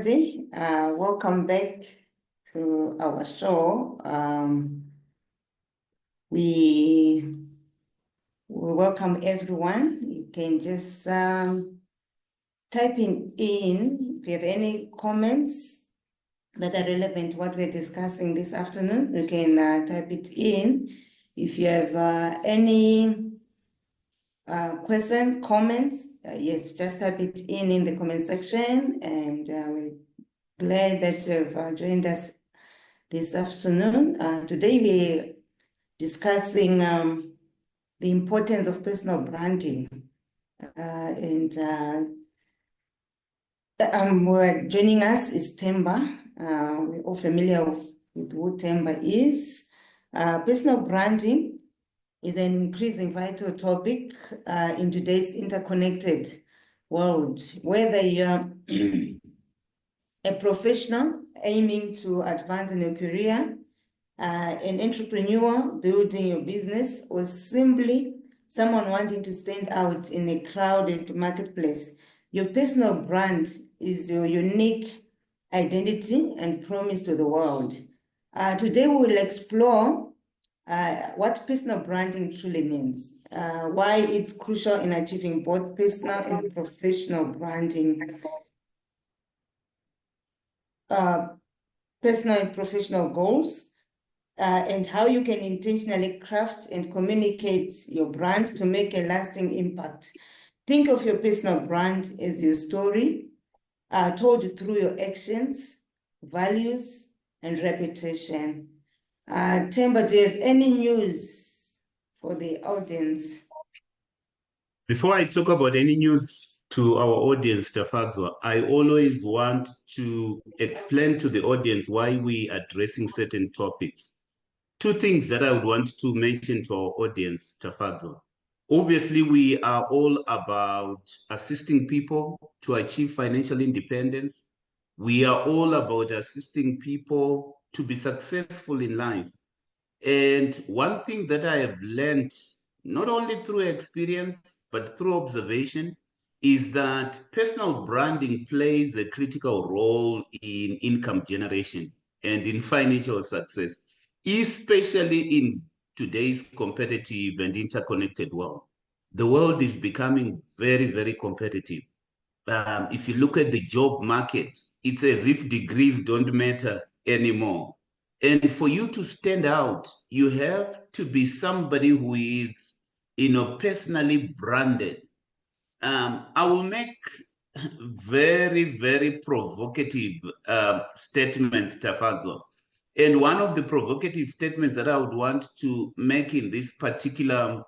Welcome back to our show. We welcome everyone. You can just type in if you have any comments that are relevant to what we're discussing this afternoon. You can type it in. If you have any question, comments, yes, just type it in the comment section, and we're glad that you have joined us this afternoon. Today we're discussing the importance of personal branding, and joining us is Themba. We're all familiar with who Themba is. Personal branding is an increasing vital topic in today's interconnected world. Whether you're a professional aiming to advance in your career, an entrepreneur building your business, or simply someone wanting to stand out in a crowded marketplace, your personal brand is your unique identity and promise to the world. Today we will explore what personal branding truly means, why it's crucial in achieving both personal and professional branding, personal and professional goals, and how you can intentionally craft and communicate your brand to make a lasting impact. Think of your personal brand as your story, told through your actions, values, and reputation. Themba, do you have any news for the audience? Before I talk about any news to our audience, Tafadzwa, I always want to explain to the audience why we are addressing certain topics. Two things that I would want to mention to our audience, Tafadzwa. Obviously, we are all about assisting people to achieve financial independence. We are all about assisting people to be successful in life. And one thing that I have learned, not only through experience, but through observation, is that personal branding plays a critical role in income generation and in financial success, especially in today's competitive and interconnected world. The world is becoming very, very competitive. If you look at the job market, it's as if degrees don't matter anymore. And for you to stand out, you have to be somebody who is, personally branded. I will make very, very provocative statements, Tafadzwa. And one of the provocative statements that I would want to make in this particular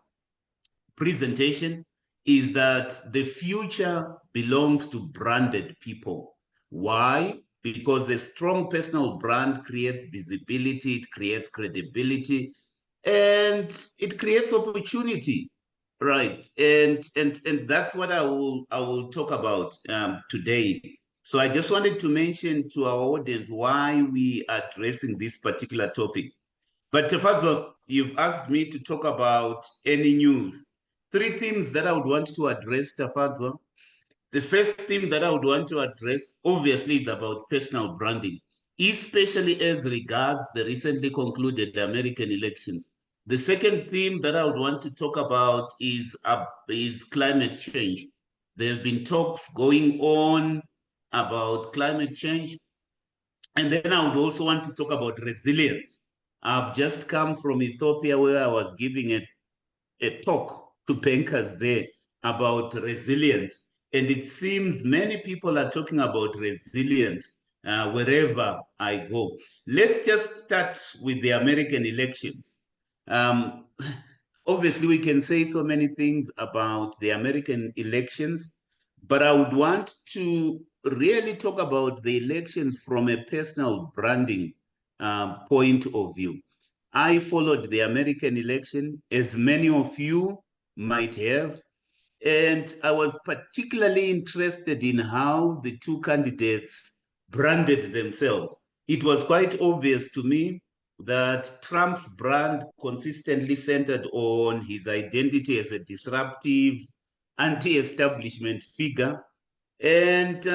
presentation is that the future belongs to branded people. Why? Because a strong personal brand creates visibility, it creates credibility, and it creates opportunity, right? And that's what I will talk about today. So I just wanted to mention to our audience why we are addressing this particular topic. But Tafadzwa, you've asked me to talk about any news. Three themes that I would want to address, Tafadzwa. The first theme that I would want to address, obviously, is about personal branding, especially as regards the recently concluded American elections. The second theme that I would want to talk about is climate change. There have been talks going on about climate change. And then I would also want to talk about resilience. I've just come from Ethiopia where I was giving a talk to bankers there about resilience. And it seems many people are talking about resilience wherever I go. Let's just start with the American elections. Obviously, we can say so many things about the American elections, but I would want to really talk about the elections from a personal branding point of view. I followed the American election, as many of you might have, and I was particularly interested in how the two candidates branded themselves. It was quite obvious to me that Trump's brand consistently centered on his identity as a disruptive, anti-establishment figure. And,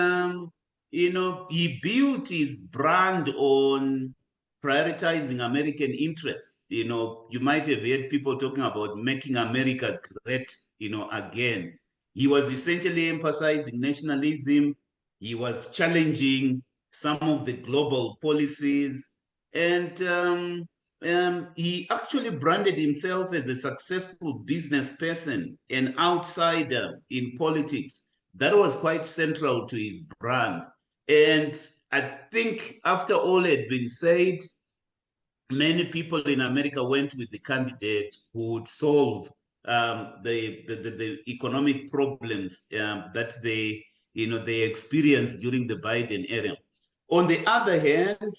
he built his brand on prioritizing American interests. You might have heard people talking about making America great, again. He was essentially emphasizing nationalism. He was challenging some of the global policies. And he actually branded himself as a successful business person, an outsider in politics. That was quite central to his brand. And I think after all had been said, many people in America went with the candidate who would solve the economic problems that they experienced during the Biden era. On the other hand,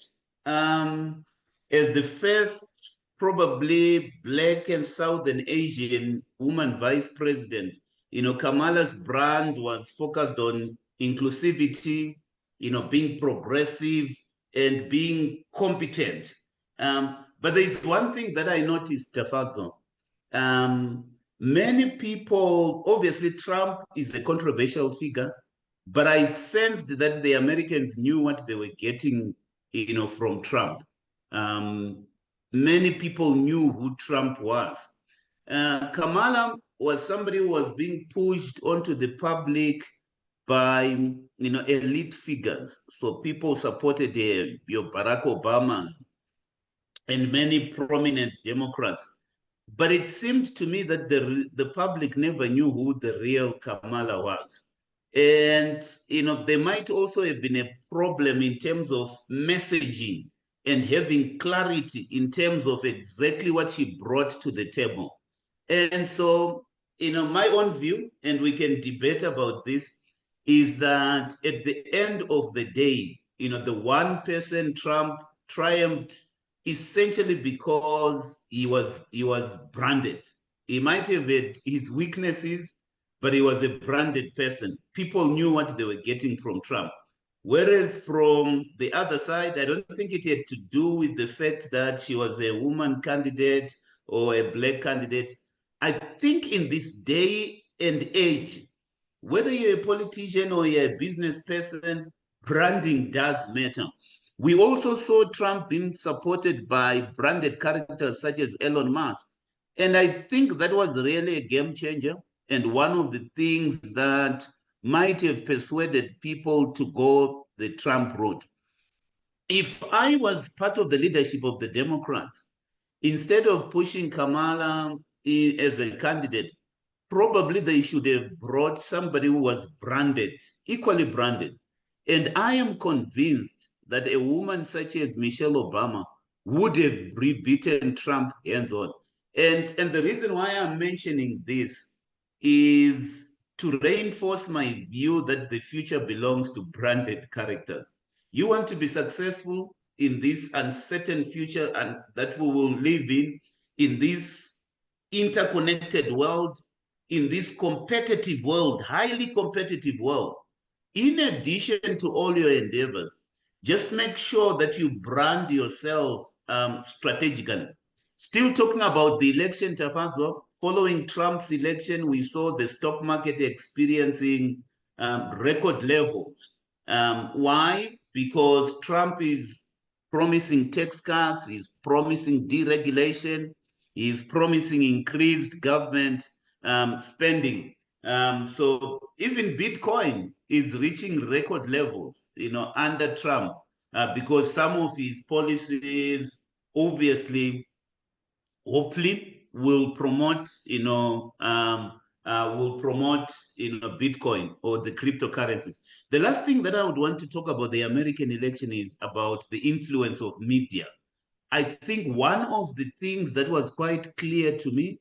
as the first probably Black and Southern Asian woman vice president, Kamala's brand was focused on inclusivity, being progressive and being competent. But there is one thing that I noticed, Tafazo. Many people, obviously, Trump is a controversial figure, but I sensed that the Americans knew what they were getting, from Trump. Many people knew who Trump was. Kamala was somebody who was being pushed onto the public by elite figures. So people supported your Barack Obama's and many prominent Democrats. But it seemed to me that the public never knew who the real Kamala was. And, there might also have been a problem in terms of messaging and having clarity in terms of exactly what she brought to the table. And so, my own view, and we can debate about this, is that at the end of the day, the one person Trump triumphed essentially because he was branded. He might have had his weaknesses, but he was a branded person. People knew what they were getting from Trump. Whereas from the other side, I don't think it had to do with the fact that she was a woman candidate or a Black candidate. I think in this day and age, whether you're a politician or you're a business person, branding does matter. We also saw Trump being supported by branded characters such as Elon Musk. And I think that was really a game changer and one of the things that might have persuaded people to go the Trump route. If I was part of the leadership of the Democrats, instead of pushing Kamala as a candidate, probably they should have brought somebody who was branded, equally branded. And I am convinced that a woman such as Michelle Obama would have beaten Trump hands on. And the reason why I'm mentioning this is to reinforce my view that the future belongs to branded characters. You want to be successful in this uncertain future and that we will live in this interconnected world, in this competitive world, highly competitive world. In addition to all your endeavors, just make sure that you brand yourself strategically. Still talking about the election, Tafazo, following Trump's election, we saw the stock market experiencing record levels. Why? Because Trump is promising tax cuts, he's promising deregulation, he's promising increased government spending. So even Bitcoin is reaching record levels, under Trump, because some of his policies obviously, hopefully, will promote, Bitcoin or the cryptocurrencies. The last thing that I would want to talk about the American election is about the influence of media. I think one of the things that was quite clear to me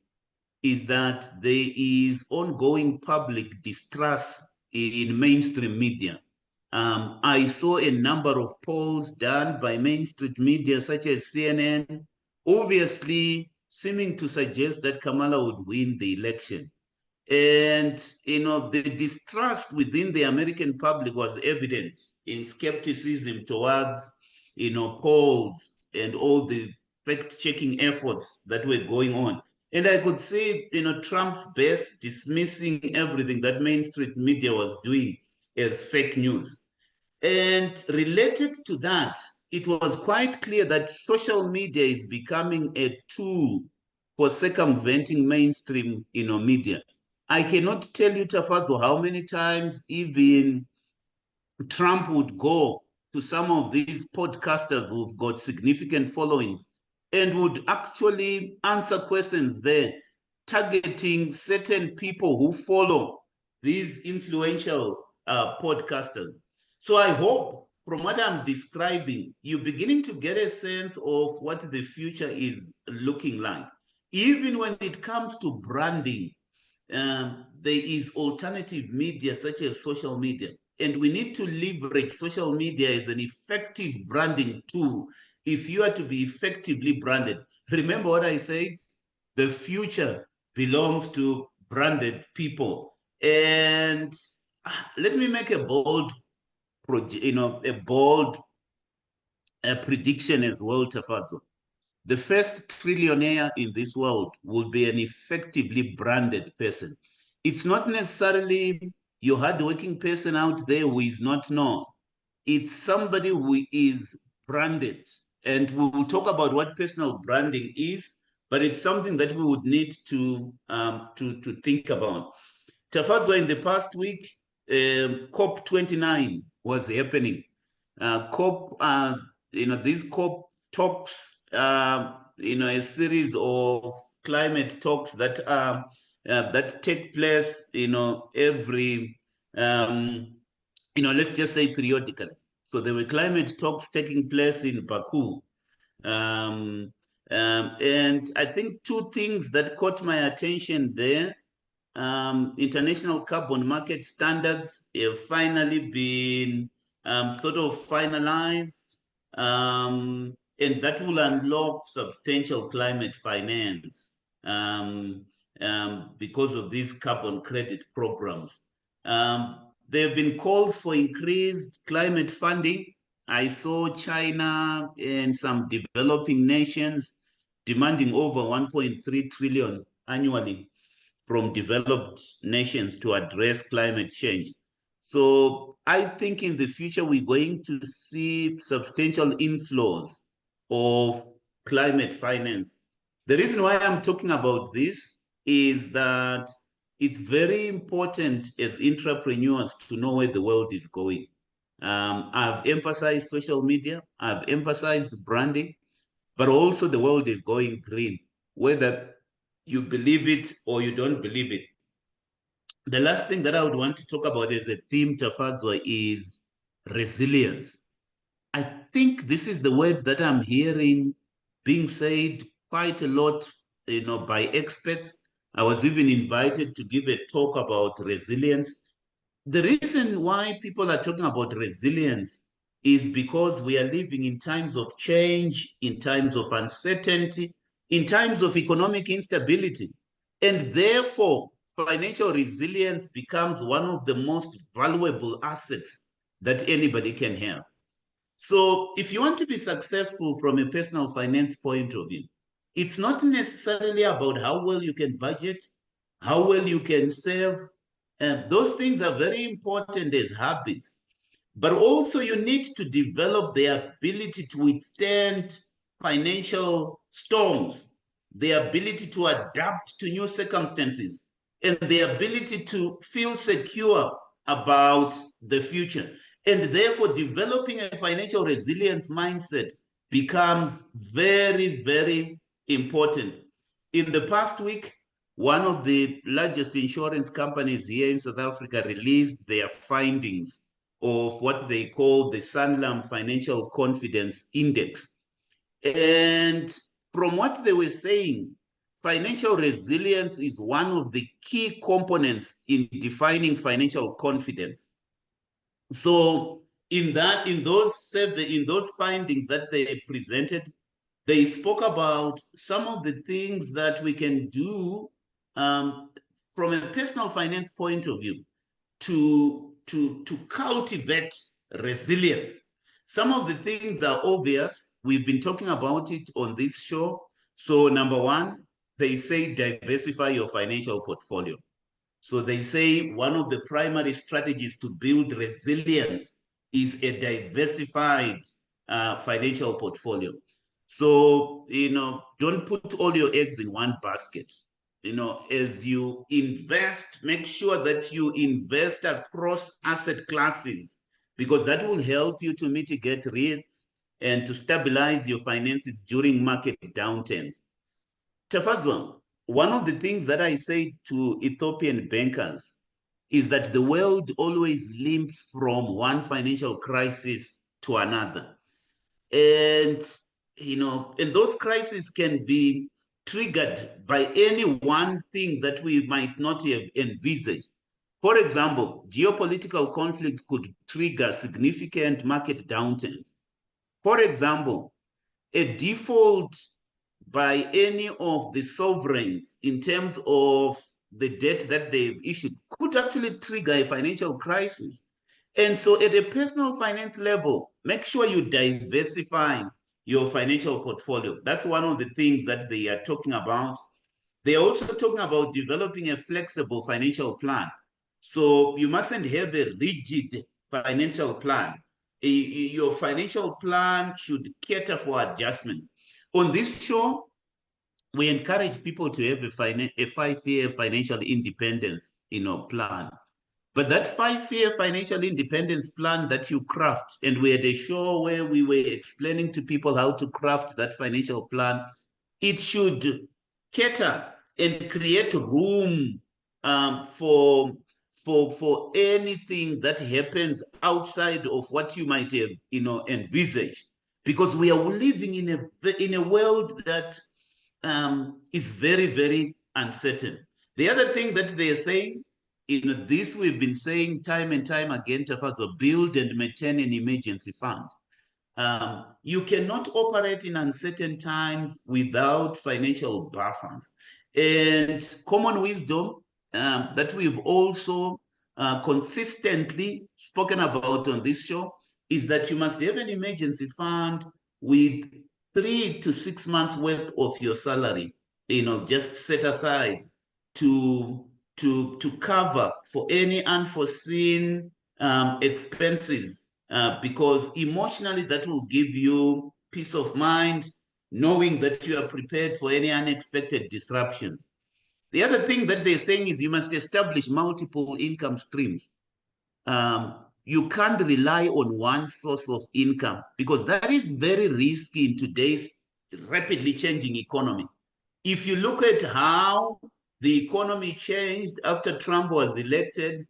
is that there is ongoing public distrust in mainstream media. I saw a number of polls done by mainstream media, such as CNN, obviously seeming to suggest that Kamala would win the election. And, the distrust within the American public was evident in skepticism towards, polls and all the fact-checking efforts that were going on. And I could see, Trump's base dismissing everything that mainstream media was doing as fake news. And related to that, it was quite clear that social media is becoming a tool for circumventing mainstream, media. I cannot tell you, Tafazo, how many times even Trump would go to some of these podcasters who've got significant followings and would actually answer questions there, targeting certain people who follow these influential podcasters. So I hope from what I'm describing, you're beginning to get a sense of what the future is looking like. Even when it comes to branding, there is alternative media such as social media. And we need to leverage social media as an effective branding tool if you are to be effectively branded. Remember what I said? The future belongs to branded people. And let me make a bold, prediction as well, Tafazo. The first trillionaire in this world will be an effectively branded person. It's not necessarily your hardworking person out there who is not known. It's somebody who is branded. And we will talk about what personal branding is, but it's something that we would need to think about. Tafazo, in the past week, COP29 was happening. These COP talks, a series of climate talks that take place, every, let's just say periodically. So there were climate talks taking place in Baku. And I think two things that caught my attention there. International carbon market standards have finally been sort of finalized, and that will unlock substantial climate finance because of these carbon credit programs. There have been calls for increased climate funding. I saw China and some developing nations demanding over 1.3 trillion annually from developed nations to address climate change. So I think in the future, we're going to see substantial inflows of climate finance. The reason why I'm talking about this is that it's very important as entrepreneurs to know where the world is going. I've emphasized social media, I've emphasized branding, but also the world is going green, whether you believe it or you don't believe it. The last thing that I would want to talk about as a theme, Tafadzwa, is resilience. I think this is the word that I'm hearing being said quite a lot, by experts. I was even invited to give a talk about resilience. The reason why people are talking about resilience is because we are living in times of change, in times of uncertainty, in times of economic instability. And therefore, financial resilience becomes one of the most valuable assets that anybody can have. So if you want to be successful from a personal finance point of view, it's not necessarily about how well you can budget, how well you can save. And those things are very important as habits. But also you need to develop the ability to withstand financial storms, the ability to adapt to new circumstances, and the ability to feel secure about the future. And therefore, developing a financial resilience mindset becomes very, very important. In the past week, one of the largest insurance companies here in South Africa released their findings of what they call the Sanlam Financial Confidence Index. And from what they were saying, financial resilience is one of the key components in defining financial confidence. So in those findings that they presented, they spoke about some of the things that we can do from a personal finance point of view to cultivate resilience. Some of the things are obvious. We've been talking about it on this show. So number one, they say diversify your financial portfolio. So they say one of the primary strategies to build resilience is a diversified financial portfolio. So, don't put all your eggs in one basket. As you invest, make sure that you invest across asset classes, because that will help you to mitigate risks and to stabilize your finances during market downturns. Tafadzwa, one of the things that I say to Ethiopian bankers is that the world always limps from one financial crisis to another. And, and those crises can be triggered by any one thing that we might not have envisaged. For example, geopolitical conflict could trigger significant market downturns. For example, a default by any of the sovereigns in terms of the debt that they've issued could actually trigger a financial crisis. And so at a personal finance level, make sure you diversify your financial portfolio. That's one of the things that they are talking about. They're also talking about developing a flexible financial plan. So you mustn't have a rigid financial plan. Your financial plan should cater for adjustments. On this show, we encourage people to have a 5-year financial independence, plan. But that 5-year financial independence plan that you craft, and we had a show where we were explaining to people how to craft that financial plan, it should cater and create room for anything that happens outside of what you might have, envisaged. Because we are living in a world that is very, very uncertain. The other thing that they are saying, this we've been saying time and time again, Tafadzwa, build and maintain an emergency fund. You cannot operate in uncertain times without financial buffers. And common wisdom that we've also consistently spoken about on this show is that you must have an emergency fund with 3 to 6 months worth of your salary, just set aside to cover for any unforeseen expenses, because emotionally that will give you peace of mind, knowing that you are prepared for any unexpected disruptions. The other thing that they're saying is you must establish multiple income streams. You can't rely on one source of income, because that is very risky in today's rapidly changing economy. If you look at how the economy changed after Trump was elected,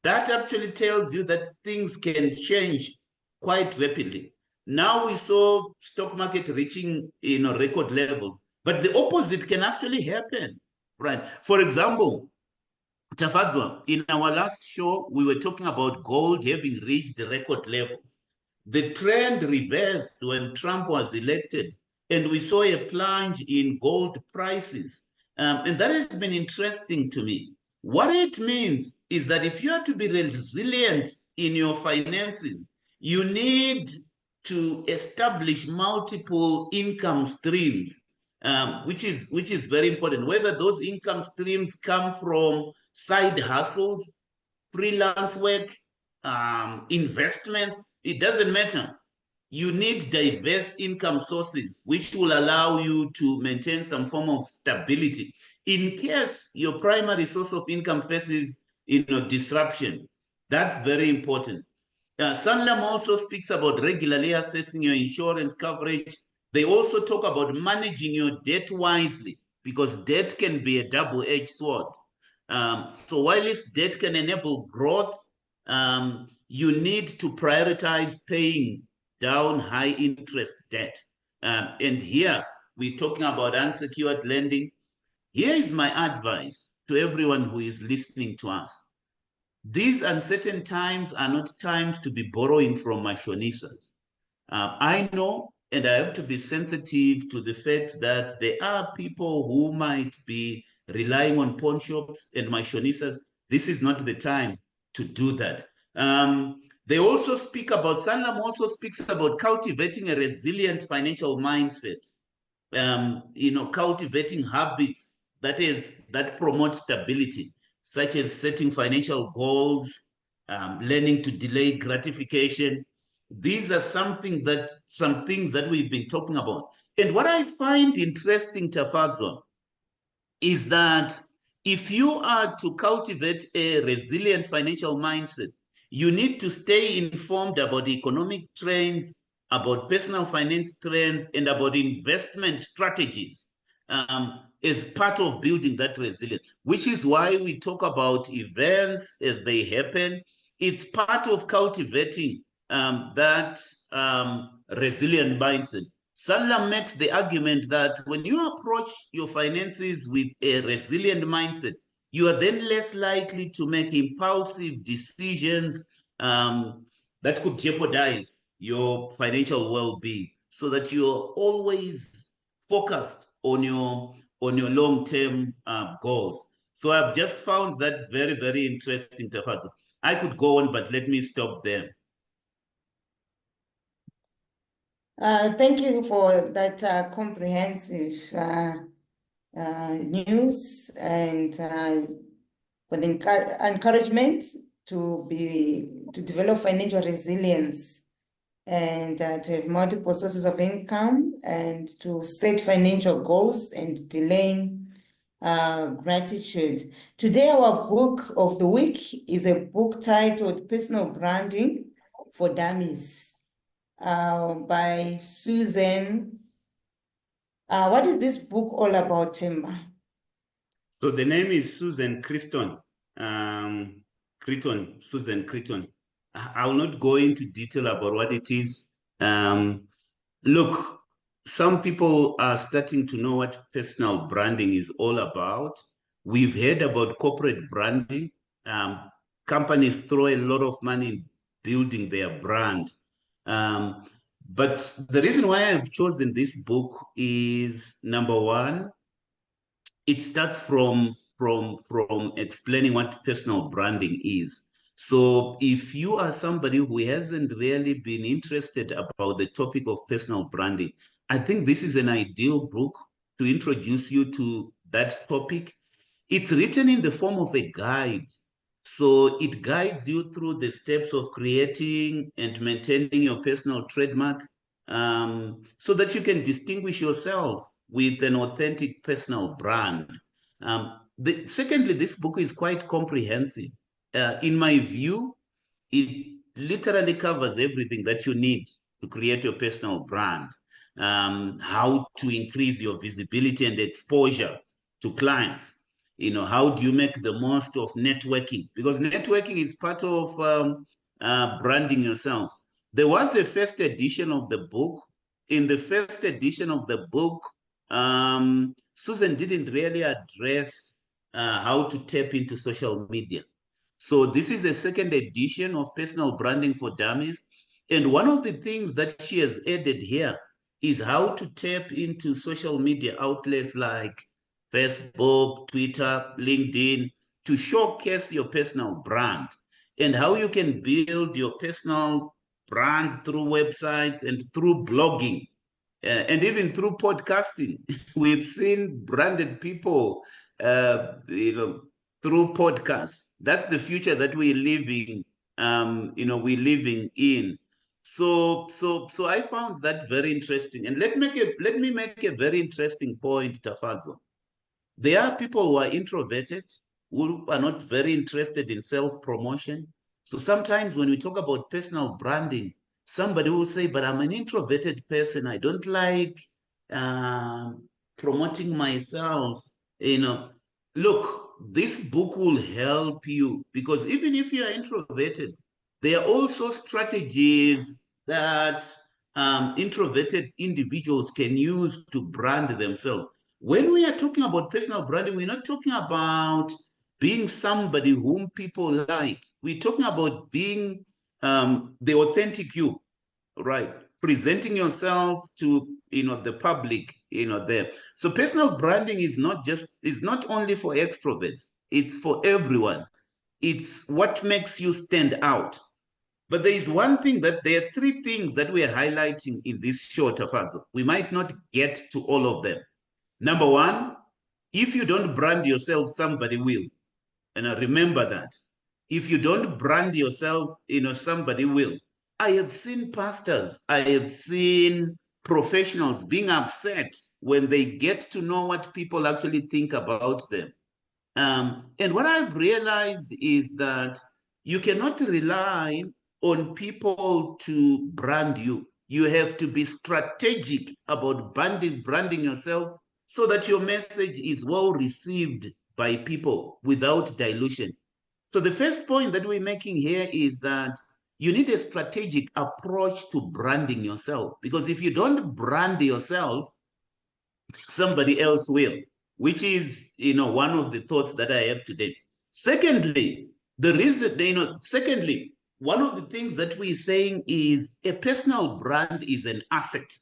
that actually tells you that things can change quite rapidly. Now we saw stock market reaching record levels, but the opposite can actually happen, right? For example, Tafadzwa, in our last show, we were talking about gold having reached record levels. The trend reversed when Trump was elected, and we saw a plunge in gold prices. And that has been interesting to me. What it means is that if you are to be resilient in your finances, you need to establish multiple income streams, which is very important. Whether those income streams come from side hustles, freelance work, investments, it doesn't matter. You need diverse income sources, which will allow you to maintain some form of stability in case your primary source of income faces disruption. That's very important. Sanlam also speaks about regularly assessing your insurance coverage. They also talk about managing your debt wisely, because debt can be a double-edged sword. So while this debt can enable growth, you need to prioritize paying down high interest debt. And here we're talking about unsecured lending. Here is my advice to everyone who is listening to us. These uncertain times are not times to be borrowing from machonistas. I know, and I have to be sensitive to the fact that there are people who might be relying on pawn shops and machonistas. This is not the time to do that. They also speak about, Sanlam also speaks about cultivating a resilient financial mindset, cultivating habits that promote stability, such as setting financial goals, learning to delay gratification. These are some things that we've been talking about. And what I find interesting, Tafadzwa, is that if you are to cultivate a resilient financial mindset, you need to stay informed about economic trends, about personal finance trends, and about investment strategies as part of building that resilience, which is why we talk about events as they happen. It's part of cultivating that resilient mindset. Sandler makes the argument that when you approach your finances with a resilient mindset, you are then less likely to make impulsive decisions that could jeopardize your financial well-being, so that you're always focused on your long-term goals. So I've just found that very, very interesting, Tafazo. I could go on, but let me stop there. Thank you for that comprehensive news, and for the encouragement to develop financial resilience, and to have multiple sources of income, and to set financial goals, and delaying gratitude. Today, our book of the week is a book titled Personal Branding for Dummies by Susan. What is this book all about, Themba? So the name is Susan Criston. Susan Criston. I'll not go into detail about what it is. Look, some people are starting to know what personal branding is all about. We've heard about corporate branding. Companies throw a lot of money in building their brand. But the reason why I've chosen this book is, number one, it starts from explaining what personal branding is. So if you are somebody who hasn't really been interested about the topic of personal branding, I think this is an ideal book to introduce you to that topic. It's written in the form of a guide. So it guides you through the steps of creating and maintaining your personal trademark, so that you can distinguish yourself with an authentic personal brand. Secondly, this book is quite comprehensive. In my view, it literally covers everything that you need to create your personal brand. How to increase your visibility and exposure to clients. How do you make the most of networking? Because networking is part of branding yourself. There was a first edition of the book. In the first edition of the book, Susan didn't really address how to tap into social media. So this is a second edition of Personal Branding for Dummies. And one of the things that she has added here is how to tap into social media outlets like Facebook, Twitter, LinkedIn, to showcase your personal brand, and how you can build your personal brand through websites and through blogging, and even through podcasting. We've seen branded people, through podcasts. That's the future that we're living, we're living in. So I found that very interesting. And let me make a very interesting point, Tafazo. There are people who are introverted, who are not very interested in self-promotion. So sometimes when we talk about personal branding, somebody will say, but I'm an introverted person. I don't like promoting myself. Look, this book will help you, because even if you are introverted, there are also strategies that introverted individuals can use to brand themselves. When we are talking about personal branding, we're not talking about being somebody whom people like. We're talking about being the authentic you, right? Presenting yourself to the public, there. So personal branding is not only for extroverts, it's for everyone. It's what makes you stand out. But there is one thing, that there are three things that we are highlighting in this short Afanzo. We might not get to all of them. Number one, if you don't brand yourself, somebody will. And I remember that. If you don't brand yourself, somebody will. I have seen pastors, I have seen professionals being upset when they get to know what people actually think about them. And what I've realized is that you cannot rely on people to brand you. You have to be strategic about branding yourself so that your message is well received by people without dilution. So the first point that we're making here is that you need a strategic approach to branding yourself. Because if you don't brand yourself, somebody else will, which is, one of the thoughts that I have today. Secondly, one of the things that we're saying is a personal brand is an asset.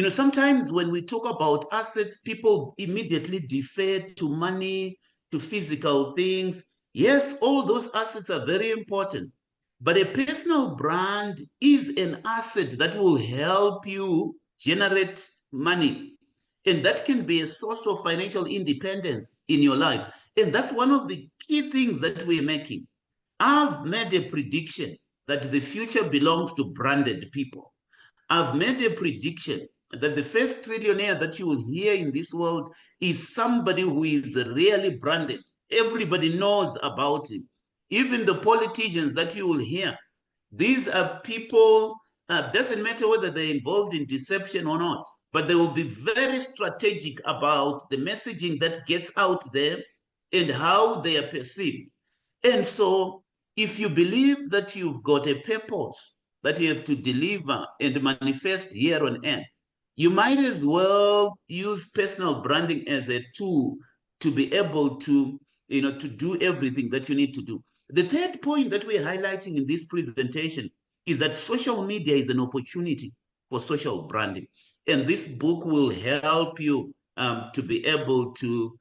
Sometimes when we talk about assets, people immediately defer to money, to physical things. Yes, all those assets are very important, but a personal brand is an asset that will help you generate money. And that can be a source of financial independence in your life. And that's one of the key things that we're making. I've made a prediction that the future belongs to branded people. I've made a prediction that the first trillionaire that you will hear in this world is somebody who is really branded. Everybody knows about him. Even the politicians that you will hear, these are people, doesn't matter whether they're involved in deception or not, but they will be very strategic about the messaging that gets out there and how they are perceived. And so if you believe that you've got a purpose that you have to deliver and manifest here on earth, you might as well use personal branding as a tool to be able to, to do everything that you need to do. The third point that we're highlighting in this presentation is that social media is an opportunity for social branding. And this book will help you to be able to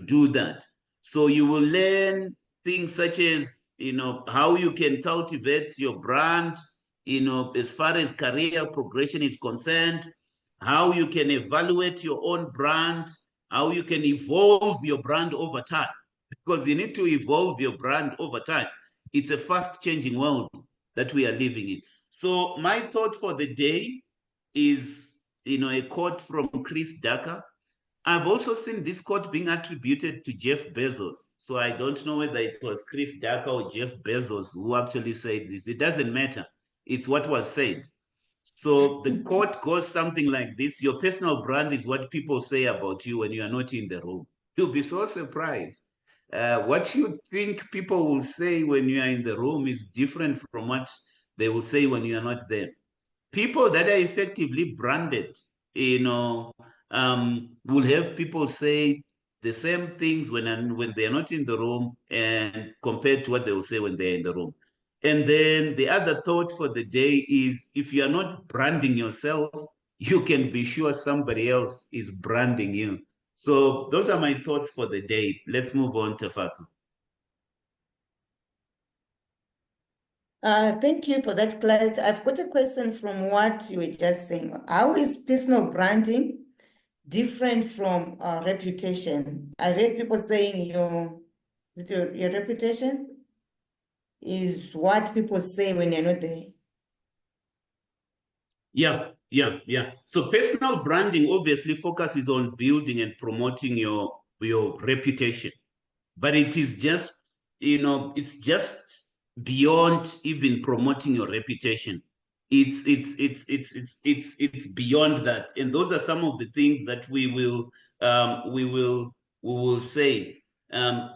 do that. So you will learn things such as, how you can cultivate your brand, as far as career progression is concerned, how you can evaluate your own brand, how you can evolve your brand over time, because you need to evolve your brand over time. It's a fast changing world that we are living in. So my thought for the day is, a quote from Chris Ducker. I've also seen this quote being attributed to Jeff Bezos. So I don't know whether it was Chris Ducker or Jeff Bezos who actually said this. It doesn't matter. It's what was said. So the quote goes something like this: your personal brand is what people say about you when you are not in the room. You'll be so surprised. What you think people will say when you are in the room is different from what they will say when you are not there. People that are effectively branded, will have people say the same things when they're not in the room and compared to what they will say when they're in the room. And then the other thought for the day is, if you're not branding yourself, you can be sure somebody else is branding you. So those are my thoughts for the day. Let's move on to Fatu. Thank you for that clarity. I've got a question from what you were just saying. How is personal branding different from reputation? I've heard people saying your reputation is what people say when you're not there. Yeah. So personal branding obviously focuses on building and promoting your reputation, but it is just, it's just beyond even promoting your reputation. It's beyond that, and those are some of the things that we will say.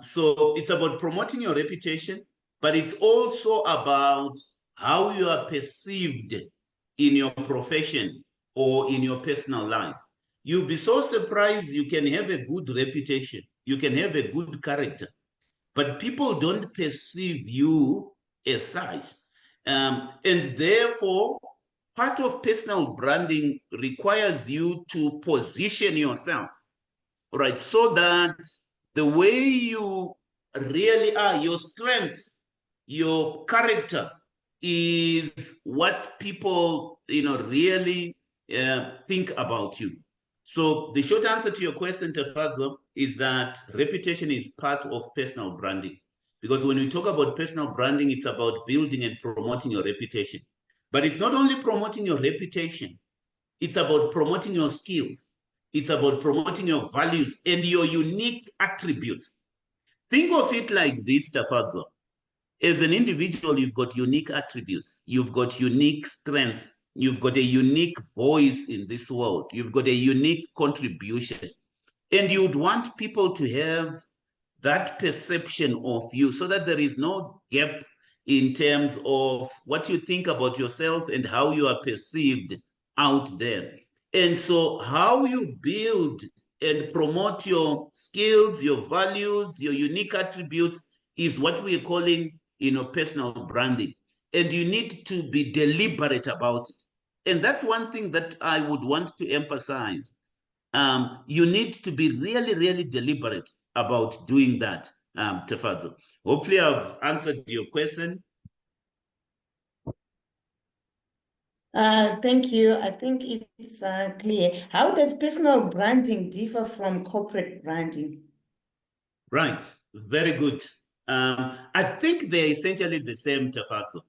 So it's about promoting your reputation, but it's also about how you are perceived in your profession or in your personal life. You'll be so surprised. You can have a good reputation, you can have a good character, but people don't perceive you as such. And therefore, part of personal branding requires you to position yourself, right? So that the way you really are, your strengths, your character is what people, really think about you. So the short answer to your question, Tefadzo, is that reputation is part of personal branding. Because when we talk about personal branding, it's about building and promoting your reputation. But it's not only promoting your reputation, it's about promoting your skills. It's about promoting your values and your unique attributes. Think of it like this, Tafadzo. As an individual, you've got unique attributes. You've got unique strengths. You've got a unique voice in this world. You've got a unique contribution. And you'd want people to have that perception of you so that there is no gap in terms of what you think about yourself and how you are perceived out there. And so how you build and promote your skills, your values, your unique attributes is what we're calling, personal branding. And you need to be deliberate about it. And that's one thing that I would want to emphasize. You need to be really, really deliberate about doing that, Tefadzo. Hopefully I've answered your question. Thank you. I think it's clear. How does personal branding differ from corporate branding? Right, very good. I think they're essentially the same, Tefadzo.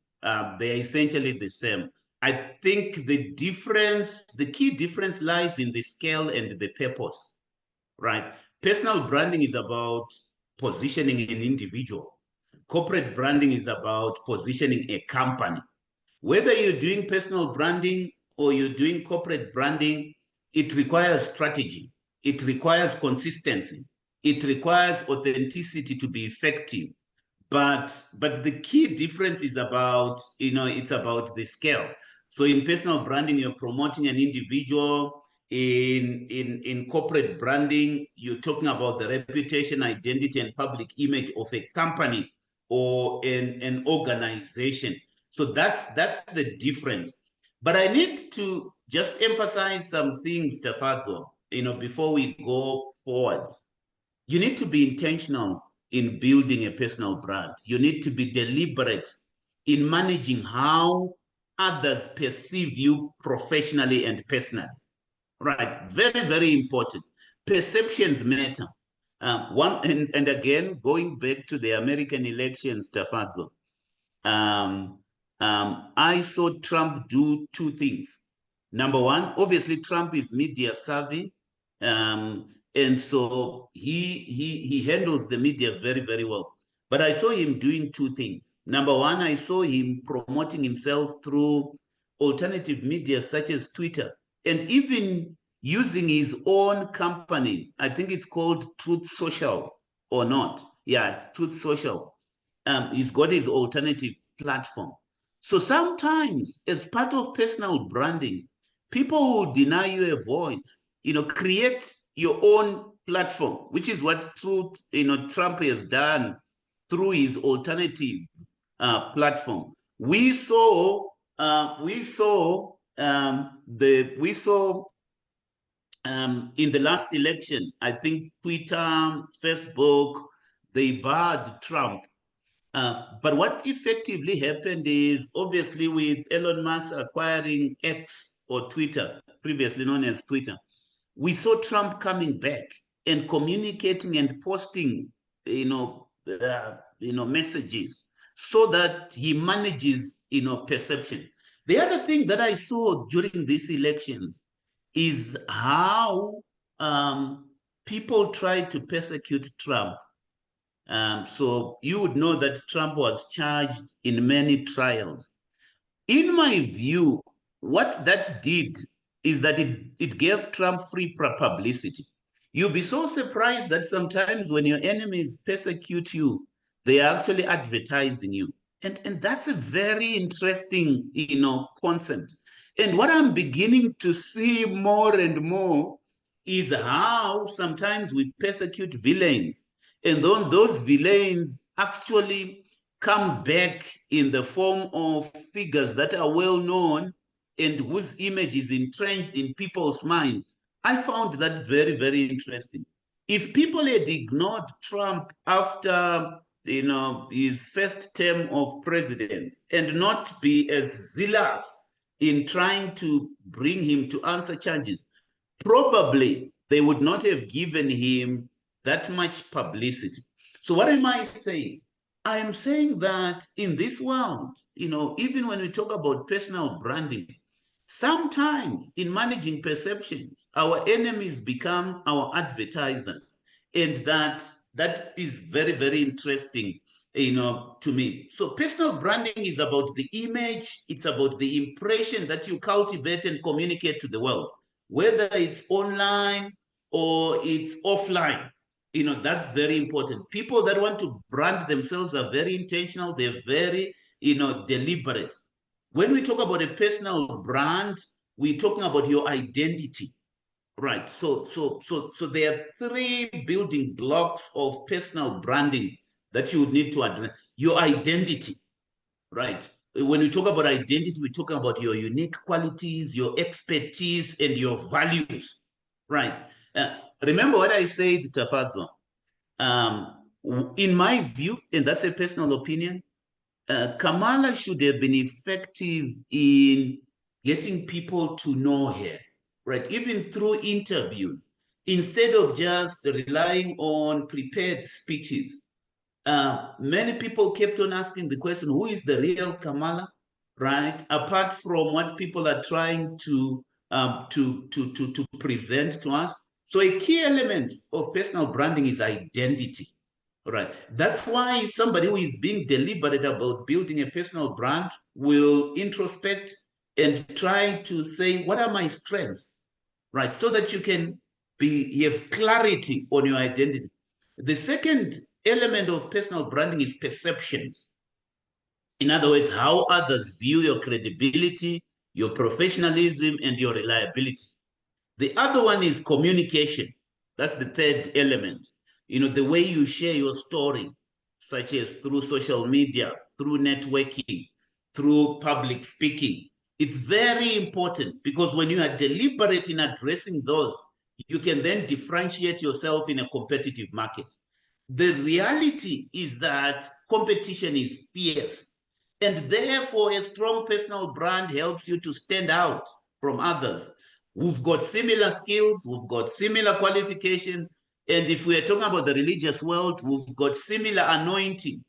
They're essentially the same. I think the key difference lies in the scale and the purpose, right? Personal branding is about positioning an individual. Corporate branding is about positioning a company. Whether you're doing personal branding or you're doing corporate branding, it requires strategy. It requires consistency. It requires authenticity to be effective. But the key difference is about, it's about the scale. So in personal branding, you're promoting an individual. In corporate branding, you're talking about the reputation, identity, and public image of a company or an organization. So that's the difference. But I need to just emphasize some things, Tafadzo, before we go forward. You need to be intentional in building a personal brand. You need to be deliberate in managing how others perceive you professionally and personally. Right, very, very important. Perceptions matter. And again, going back to the American elections, Tafadzo, I saw Trump do two things. Number one, obviously, Trump is media savvy, and so he handles the media very, very well. But I saw him doing two things. Number one, I saw him promoting himself through alternative media such as Twitter, and even using his own company. I think it's called Truth Social or not. Yeah, Truth Social. He's got his alternative platform. So sometimes, as part of personal branding, people will deny you a voice. Create your own platform, which is what Trump has done through his alternative platform. We saw in the last election, I think Twitter, Facebook, they barred Trump. But what effectively happened is, obviously, with Elon Musk acquiring X or Twitter, previously known as Twitter, we saw Trump coming back and communicating and posting, messages so that he manages, perceptions. The other thing that I saw during these elections is how people tried to persecute Trump. So you would know that Trump was charged in many trials. In my view, what that did is that it gave Trump free publicity. You'll be so surprised that sometimes when your enemies persecute you, they are actually advertising you. And that's a very interesting, concept. And what I'm beginning to see more and more is how sometimes we persecute villains. And then those villains actually come back in the form of figures that are well known and whose image is entrenched in people's minds. I found that very, very interesting. If people had ignored Trump after his first term of presidency and not be as zealous in trying to bring him to answer charges, probably they would not have given him that much publicity. So what am I saying? I am saying that in this world, even when we talk about personal branding, sometimes in managing perceptions, our enemies become our advertisers. And that is very, very interesting, to me. So personal branding is about the image, it's about the impression that you cultivate and communicate to the world, whether it's online or it's offline. That's very important. People that want to brand themselves are very intentional, they're very, deliberate. When we talk about a personal brand, we're talking about your identity, right? So there are three building blocks of personal branding that you would need to address. Your identity, right? When we talk about identity, we're talking about your unique qualities, your expertise, and your values, right? Remember what I said, Tafadzo. In my view, and that's a personal opinion, Kamala should have been effective in getting people to know her, right? Even through interviews, instead of just relying on prepared speeches. Many people kept on asking the question, who is the real Kamala, right? Apart from what people are trying to present to us. So a key element of personal branding is identity. Right. That's why somebody who is being deliberate about building a personal brand will introspect and try to say, what are my strengths? Right. So that you have clarity on your identity. The second element of personal branding is perceptions. In other words, how others view your credibility, your professionalism, and your reliability. The other one is communication. That's the third element. The way you share your story, such as through social media, through networking, through public speaking. It's very important because when you are deliberate in addressing those, you can then differentiate yourself in a competitive market. The reality is that competition is fierce, and therefore a strong personal brand helps you to stand out from others who've got similar skills, who've got similar qualifications, and if we're talking about the religious world, we've got similar anointing,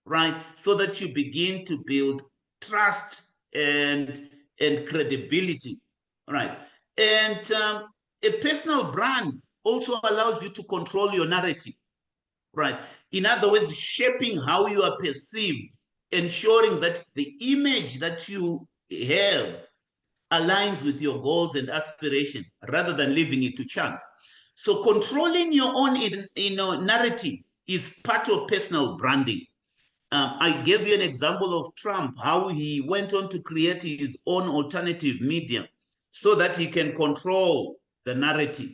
right? So that you begin to build trust and credibility, right? And a personal brand also allows you to control your narrative, right? In other words, shaping how you are perceived, ensuring that the image that you have aligns with your goals and aspirations rather than leaving it to chance. So controlling your own narrative is part of personal branding. I gave you an example of Trump, how he went on to create his own alternative medium so that he can control the narrative.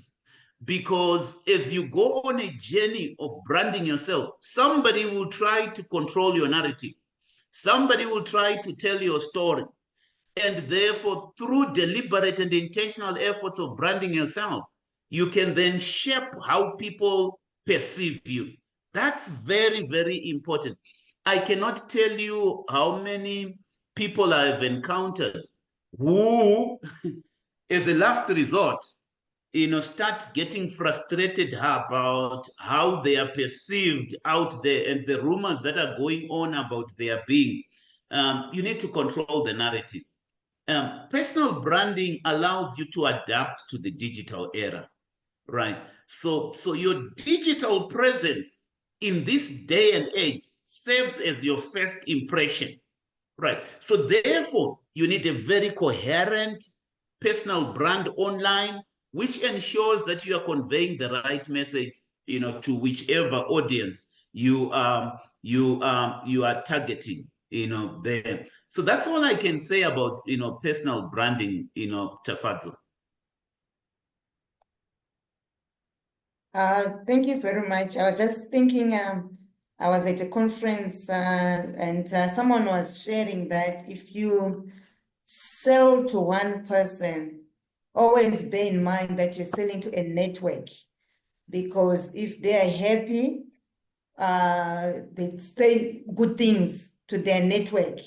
Because as you go on a journey of branding yourself, somebody will try to control your narrative. Somebody will try to tell your story. And therefore, through deliberate and intentional efforts of branding yourself, you can then shape how people perceive you. That's very, very important. I cannot tell you how many people I've encountered who, as a last resort, start getting frustrated about how they are perceived out there and the rumors that are going on about their being. You need to control the narrative. Personal branding allows you to adapt to the digital era, right? So your digital presence in this day and age serves as your first impression, right? So therefore, you need a very coherent personal brand online, which ensures that you are conveying the right message, to whichever audience you are targeting, there. So that's all I can say about personal branding, Tafadzo. Thank you very much. I was just thinking, I was at a conference and someone was sharing that if you sell to one person, always bear in mind that you're selling to a network, because if they are happy, they say good things to their network.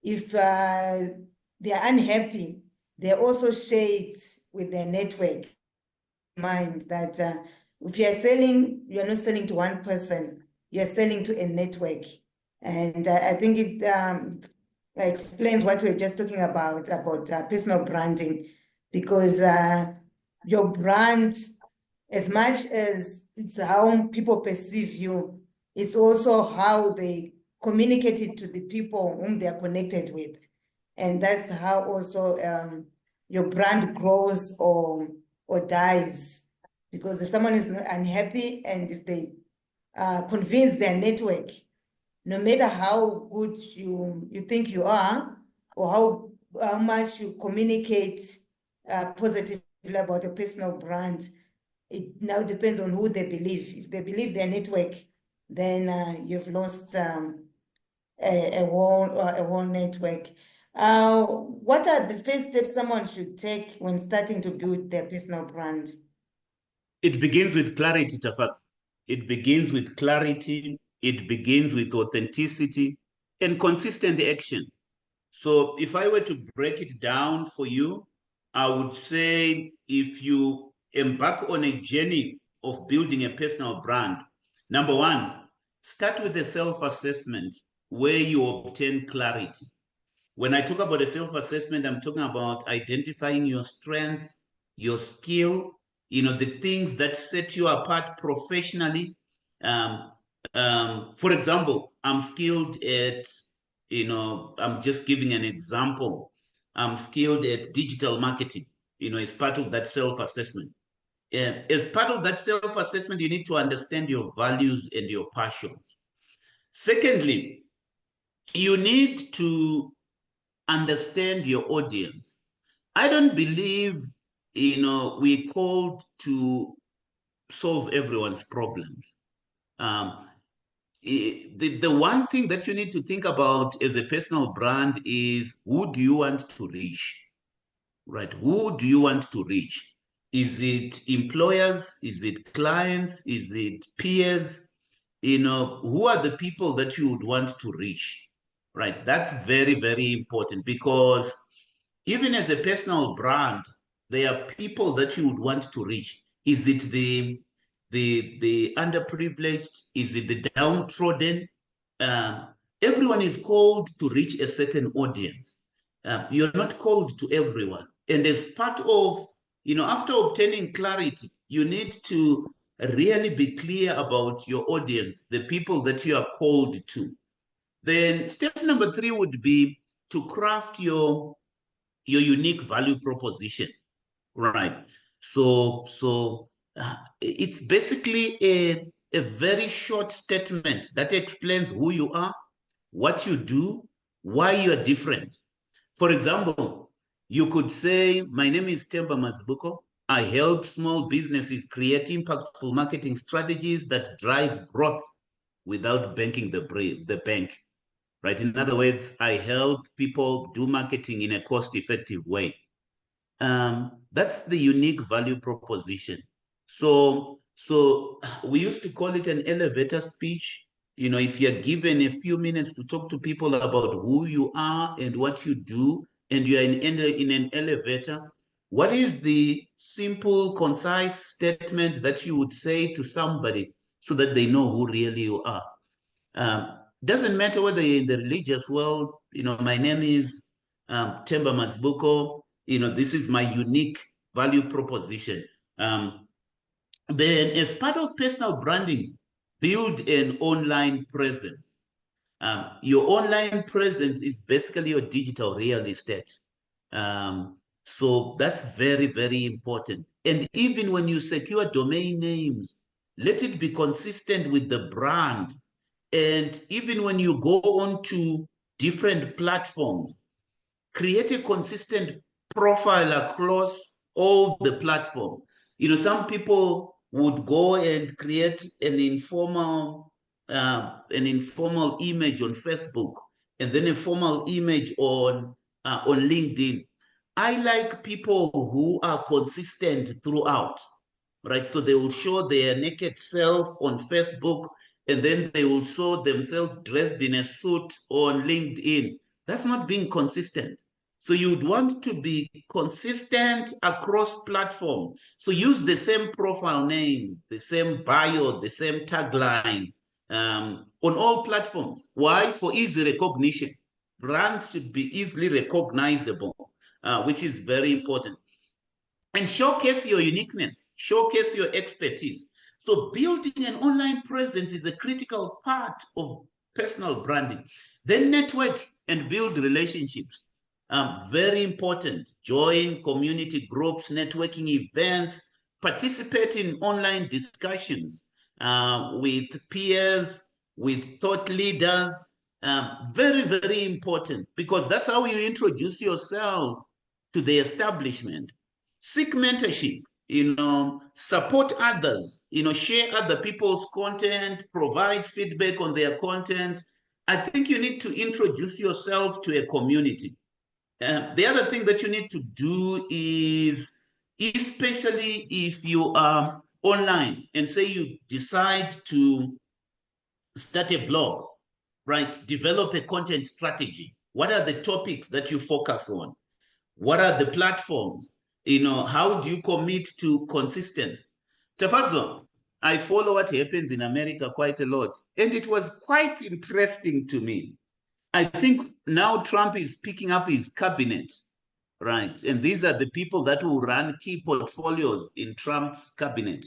If they're unhappy, they also share it with their network. Mind that if you're selling, you're not selling to one person, you're selling to a network. And I think it explains what we we're just talking about personal branding, because your brand, as much as it's how people perceive you, it's also how they communicate it to the people whom they are connected with. And that's how also your brand grows or dies. Because if someone is unhappy and if they convince their network, no matter how good you think you are, or how much you communicate positively about a personal brand, it now depends on who they believe. If they believe their network, then you've lost a whole network. What are the first steps someone should take when starting to build their personal brand? It begins with clarity, Tafat. It begins with clarity. It begins with authenticity and consistent action. So if I were to break it down for you, I would say if you embark on a journey of building a personal brand, number one, start with a self-assessment where you obtain clarity. When I talk about a self-assessment, I'm talking about identifying your strengths, your skill, the things that set you apart professionally. Um, for example, I'm skilled at, I'm just giving an example. I'm skilled at digital marketing, as part of that self-assessment. As part of that self-assessment, you need to understand your values and your passions. Secondly, you need to understand your audience. I don't believe, we're called to solve everyone's problems. The one thing that you need to think about as a personal brand is, who do you want to reach? Right? Who do you want to reach? Is it employers? Is it clients? Is it peers? Who are the people that you would want to reach? Right? That's very, very important, because even as a personal brand, there are people that you would want to reach. Is it the underprivileged? Is it the downtrodden? Uh, Everyone is called to reach a certain audience. You're not called to everyone. And as part of, after obtaining clarity, you need to really be clear about your audience, the people that you are called to. Then step number 3 would be to craft your unique value proposition, right? So it's basically a very short statement that explains who you are, what you do, why you are different. For example, you could say, my name is Themba Mazibuko. I help small businesses create impactful marketing strategies that drive growth without banking the bank, right? In other words, I help people do marketing in a cost-effective way. That's the unique value proposition. So we used to call it an elevator speech. If you're given a few minutes to talk to people about who you are and what you do, and you're in an elevator, what is the simple, concise statement that you would say to somebody so that they know who really you are? Doesn't matter whether you're in the religious world. My name is Themba Mazibuko. This is my unique value proposition. Then, as part of personal branding, build an online presence. Your online presence is basically your digital real estate. So that's very, very important. And even when you secure domain names, let it be consistent with the brand. And even when you go on to different platforms, create a consistent profile across all the platform. Some people would go and create an informal image on Facebook, and then a formal image on LinkedIn. I like people who are consistent throughout, right? So they will show their naked self on Facebook, and then they will show themselves dressed in a suit on LinkedIn. That's not being consistent. So you'd want to be consistent across platform. So use the same profile name, the same bio, the same tagline, on all platforms. Why? For easy recognition. Brands should be easily recognizable, which is very important. And showcase your uniqueness, showcase your expertise. So building an online presence is a critical part of personal branding. Then network and build relationships. Very important. Join community groups, networking events, participate in online discussions with peers, with thought leaders. Very, very important, because that's how you introduce yourself to the establishment. Seek mentorship, support others, share other people's content, provide feedback on their content. I think you need to introduce yourself to a community. The other thing that you need to do is, especially if you are online and say you decide to start a blog, right? Develop a content strategy. What are the topics that you focus on? What are the platforms? How do you commit to consistency? Tafadzo, I follow what happens in America quite a lot, and it was quite interesting to me. I think now Trump is picking up his cabinet, right? And these are the people that will run key portfolios in Trump's cabinet.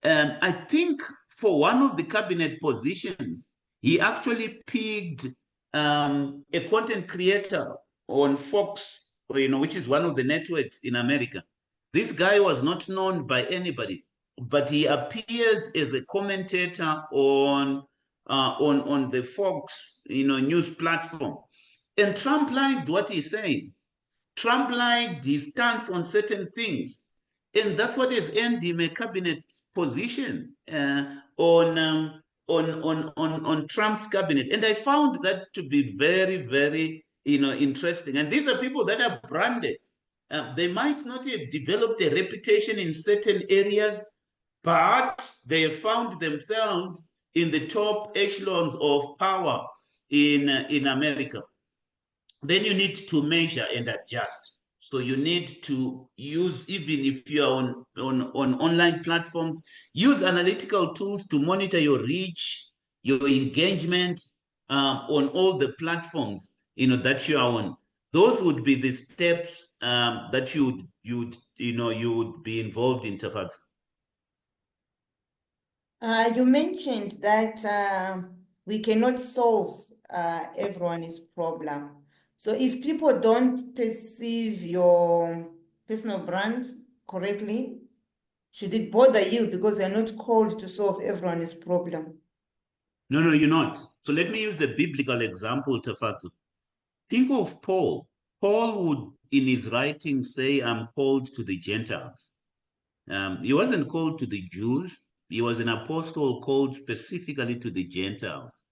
I think for one of the cabinet positions, he actually picked a content creator on Fox, which is one of the networks in America. This guy was not known by anybody, but he appears as a commentator on the Fox, news platform. And Trump liked what he says. Trump liked his stance on certain things. And that's what has earned him a cabinet position on Trump's cabinet. And I found that to be very, very, interesting. And these are people that are branded. They might not have developed a reputation in certain areas, but they have found themselves in the top echelons of power in America. Then you need to measure and adjust. So you need to use, even if you are on online platforms, use analytical tools to monitor your reach, your engagement on all the platforms that you are on. Those would be the steps that you would be involved in, Tafaz. You mentioned that we cannot solve everyone's problem. So if people don't perceive your personal brand correctly, should it bother you because you're not called to solve everyone's problem? No, you're not. So let me use the biblical example, Tafatu. Think of Paul. Paul would, in his writing, say, I'm called to the Gentiles. He wasn't called to the Jews. He was an apostle called specifically to the Gentiles.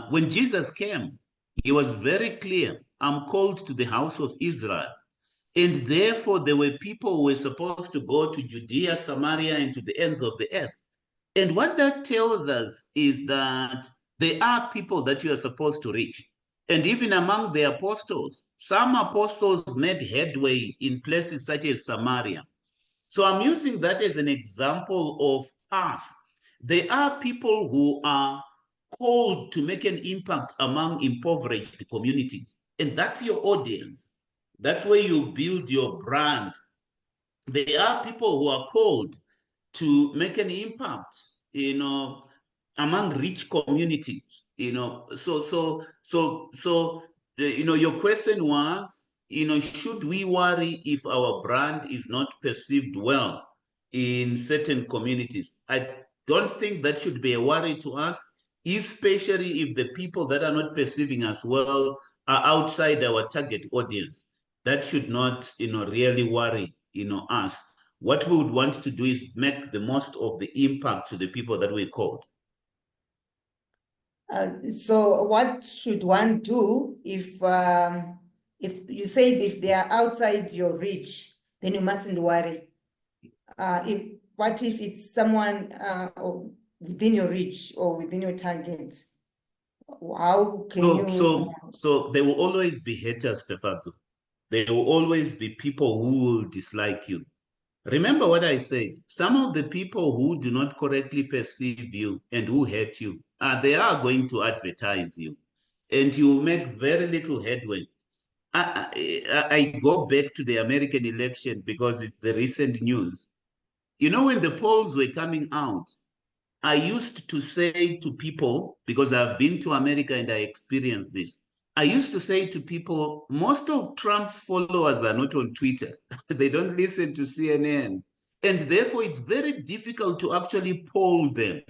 When Jesus came, he was very clear, I'm called to the house of Israel. And therefore, there were people who were supposed to go to Judea, Samaria, and to the ends of the earth. And what that tells us is that there are people that you are supposed to reach. And even among the apostles, some apostles made headway in places such as Samaria. So I'm using that as an example of us. There are people who are called to make an impact among impoverished communities. And that's your audience. That's where you build your brand. There are people who are called to make an impact, among rich communities, So, your question was, should we worry if our brand is not perceived well in certain communities? I don't think that should be a worry to us, especially if the people that are not perceiving us well are outside our target audience. That should not, really worry, us. What we would want to do is make the most of the impact to the people that we called. So what should one do if you said if they are outside your reach, then you mustn't worry. What if it's someone within your reach or within your target? How can So there will always be haters, Stefazo. There will always be people who will dislike you. Remember what I said, some of the people who do not correctly perceive you and who hate you they are going to advertise you, and you make very little headway. I go back to the American election because it's the recent news. You know, when the polls were coming out, I used to say to people, because I've been to America and I experienced this, I used to say to people, most of Trump's followers are not on Twitter. They don't listen to CNN. And therefore, it's very difficult to actually poll them.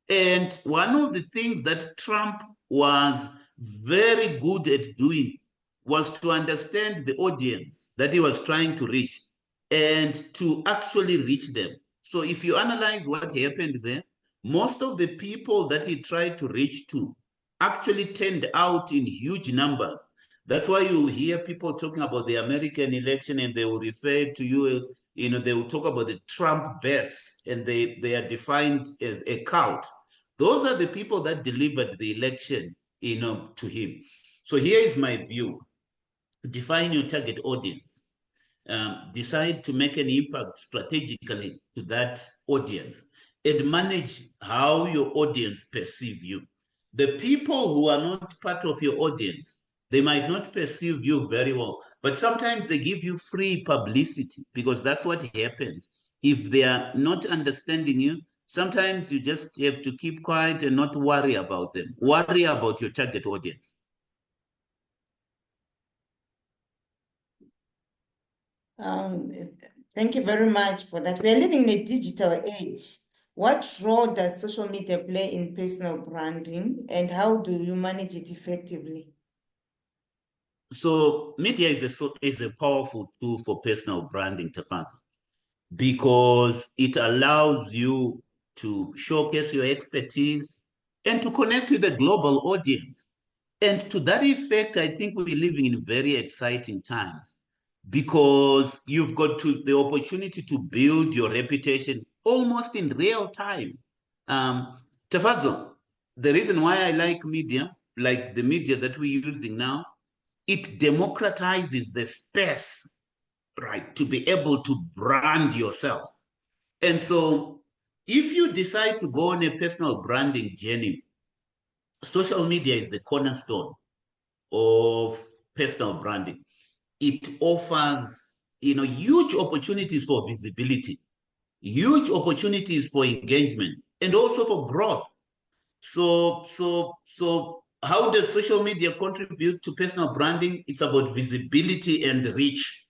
And one of the things that Trump was very good at doing was to understand the audience that he was trying to reach and to actually reach them. So if you analyze what happened there, most of the people that he tried to reach to actually turned out in huge numbers. That's why you hear people talking about the American election and they will refer to you, they will talk about the Trump base, and they are defined as a cult. Those are the people that delivered the election, to him. So here is my view. Define your target audience. Decide to make an impact strategically to that audience, and manage how your audience perceive you. The people who are not part of your audience, they might not perceive you very well, but sometimes they give you free publicity, because that's what happens. If they are not understanding you, sometimes you just have to keep quiet and not worry about them. Worry about your target audience. Thank you very much for that. We are living in a digital age. What role does social media play in personal branding, and how do you manage it effectively? So media is a powerful tool for personal branding, Tafansi, because it allows you to showcase your expertise and to connect with a global audience. And to that effect, I think we're living in very exciting times, because you've got the opportunity to build your reputation almost in real time. Tafadzo, the reason why I like media, like the media that we're using now, it democratizes the space, right, to be able to brand yourself. And so if you decide to go on a personal branding journey, social media is the cornerstone of personal branding. It offers, huge opportunities for visibility, huge opportunities for engagement, and also for growth. So how does social media contribute to personal branding? It's about visibility and reach.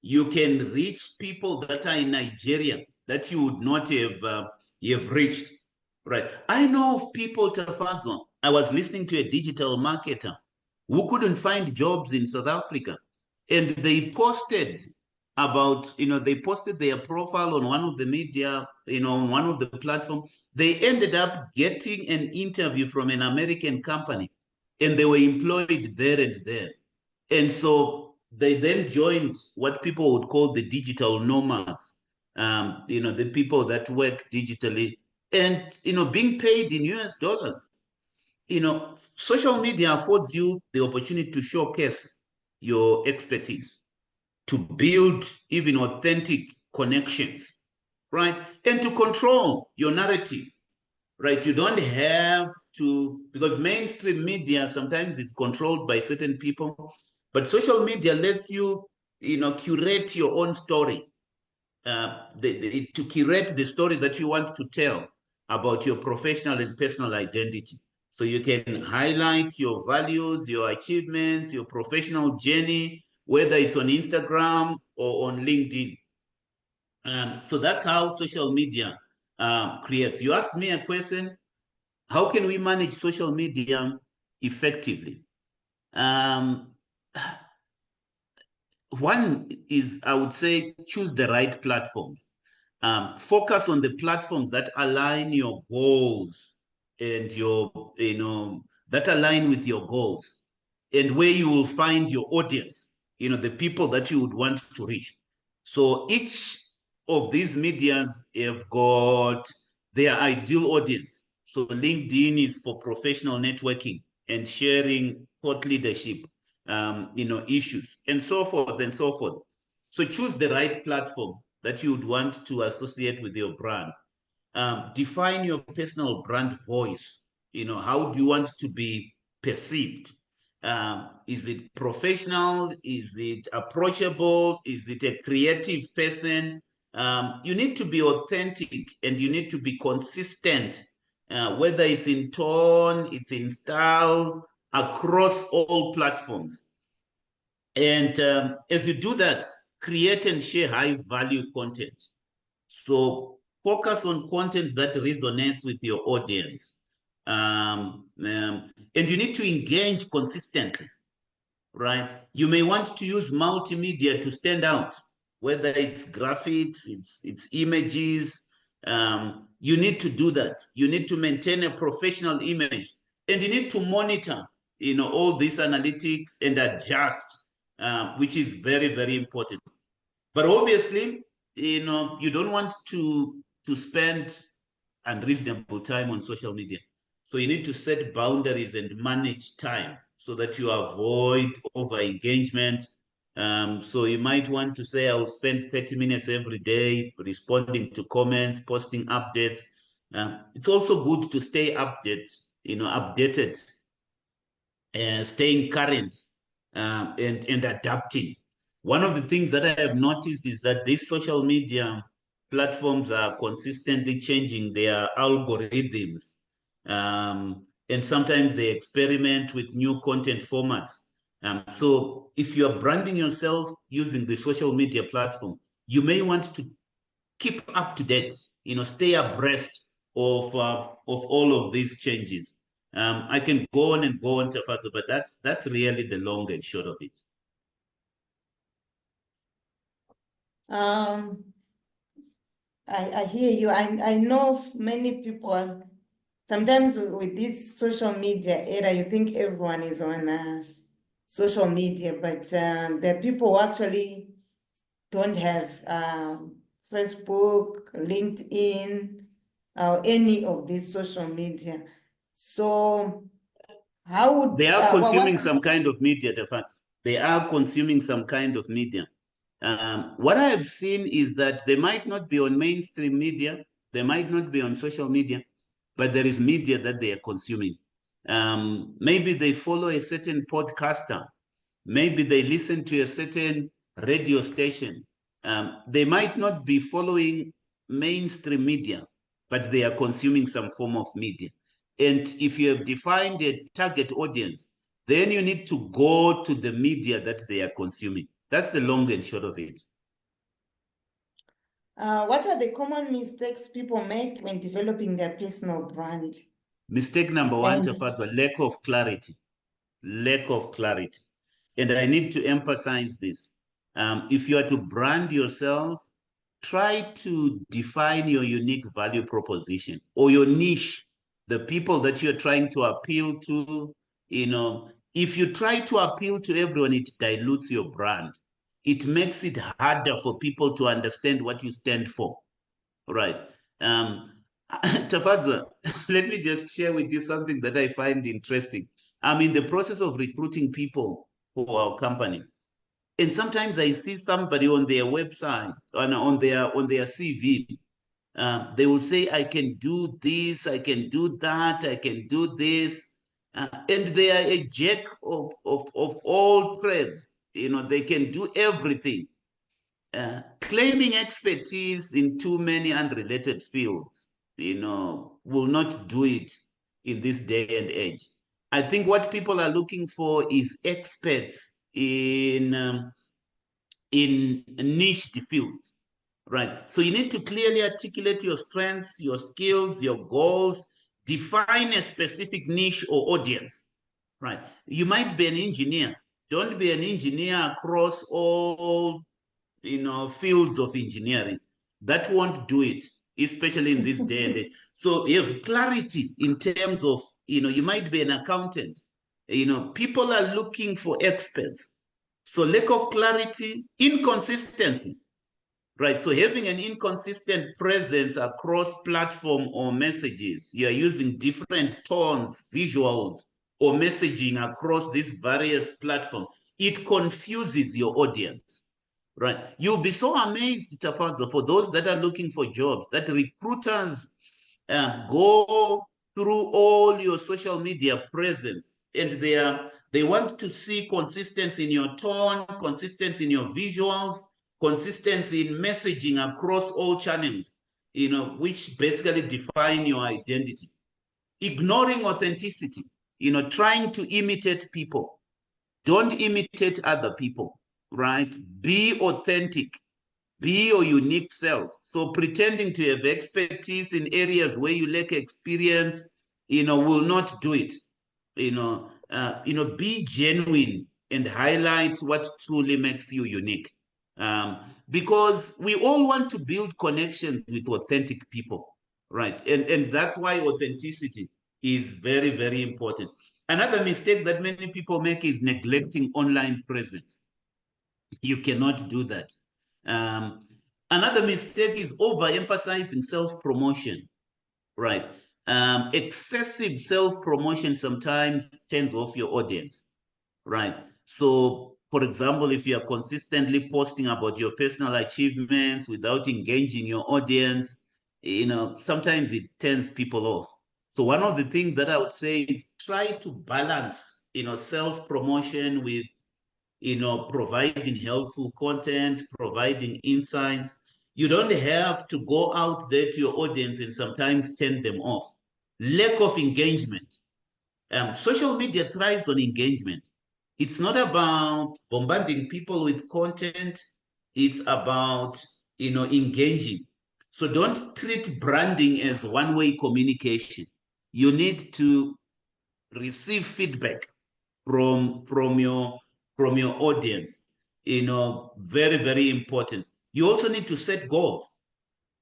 You can reach people that are in Nigeria that you would not have reached, right? I know of people, Tafadzo. I was listening to a digital marketer who couldn't find jobs in South Africa, and they posted their profile on one of the media, on one of the platforms. They ended up getting an interview from an American company, and they were employed there and there. And so they then joined what people would call the digital nomads, the people that work digitally and, being paid in US dollars. Social media affords you the opportunity to showcase your expertise, to build even authentic connections, right? And to control your narrative, right? You don't have to, because mainstream media sometimes is controlled by certain people, but social media lets you, curate your own story, to curate the story that you want to tell about your professional and personal identity. So you can highlight your values, your achievements, your professional journey, whether it's on Instagram or on LinkedIn. So that's how social media creates. You asked me a question: how can we manage social media effectively? Um, One is, I would say, choose the right platforms. Focus on the platforms that align your goals and that align with your goals, and where you will find your audience, the people that you would want to reach. So each of these medias have got their ideal audience. So LinkedIn is for professional networking and sharing thought leadership, issues, and so forth and so forth. So choose the right platform that you would want to associate with your brand. Define your personal brand voice. How do you want to be perceived? Is it professional? Is it approachable? Is it a creative person? You need to be authentic and you need to be consistent, whether it's in tone, it's in style, across all platforms. And as you do that, create and share high value content. So focus on content that resonates with your audience. And you need to engage consistently, right? You may want to use multimedia to stand out, whether it's graphics, it's images. You need to do that. You need to maintain a professional image, and you need to monitor, all these analytics and adjust, which is very, very important. But obviously, you don't want to spend unreasonable time on social media. So you need to set boundaries and manage time so that you avoid over engagement. So you might want to say, I'll spend 30 minutes every day responding to comments, posting updates. It's also good to stay updated and staying current, and adapting. One of the things that I have noticed is that these social media platforms are consistently changing their algorithms. And sometimes they experiment with new content formats. So if you're branding yourself using the social media platform, you may want to keep up to date, stay abreast of all of these changes. I can go on and go on, Tafazo, but that's really the long and short of it. I hear you. I know many people, sometimes with this social media era, you think everyone is on social media, but there are people who actually don't have Facebook, LinkedIn, or any of these social media. So how would they are consuming some kind of media, Tafazo. They are consuming some kind of media. What I have seen is that they might not be on mainstream media, they might not be on social media, but there is media that they are consuming. Maybe they follow a certain podcaster, maybe they listen to a certain radio station. They might not be following mainstream media, but they are consuming some form of media. And if you have defined a target audience, then you need to go to the media that they are consuming. That's the long and short of it. What are the common mistakes people make when developing their personal brand? Mistake number one, Tafazo, lack of clarity. Lack of clarity. And I need to emphasize this. If you are to brand yourself, try to define your unique value proposition or your niche, the people that you're trying to appeal to. If you try to appeal to everyone, it dilutes your brand. It makes it harder for people to understand what you stand for. Right. Tafadza, let me just share with you something that I find interesting. I'm in the process of recruiting people for our company. And sometimes I see somebody on their website, on their CV. They will say, I can do this, I can do that, I can do this. And they are a jack of all trades. They can do everything. Claiming expertise in too many unrelated fields, will not do it in this day and age. I think what people are looking for is experts in niche fields, right? So you need to clearly articulate your strengths, your skills, your goals, define a specific niche or audience, right? You might be an engineer. Don't be an engineer across all fields of engineering. That won't do it, especially in this day and age. So you have clarity in terms of, you might be an accountant. People are looking for experts. So lack of clarity, inconsistency, right? So having an inconsistent presence across platform or messages, you're using different tones, visuals, or messaging across these various platforms. It confuses your audience. Right. You'll be so amazed, Tafanzo, for those that are looking for jobs, that recruiters go through all your social media presence, and they want to see consistency in your tone, consistency in your visuals, consistency in messaging across all channels, which basically define your identity. Ignoring authenticity, trying to imitate people. Don't imitate other people, right? Be authentic. Be your unique self. So pretending to have expertise in areas where you lack experience, will not do it. Be genuine and highlight what truly makes you unique. Because we all want to build connections with authentic people, right? And that's why authenticity is very, very important. Another mistake that many people make is neglecting online presence. You cannot do that. Um, Another mistake is overemphasizing self-promotion, right? Excessive self-promotion sometimes turns off your audience, right? So, for example, if you are consistently posting about your personal achievements without engaging your audience, sometimes it turns people off. So one of the things that I would say is try to balance, self-promotion with, providing helpful content, providing insights. You don't have to go out there to your audience and sometimes turn them off. Lack of engagement. Social media thrives on engagement. It's not about bombarding people with content. It's about, engaging. So don't treat branding as one-way communication. You need to receive feedback from your audience. Very, very important. You also need to set goals,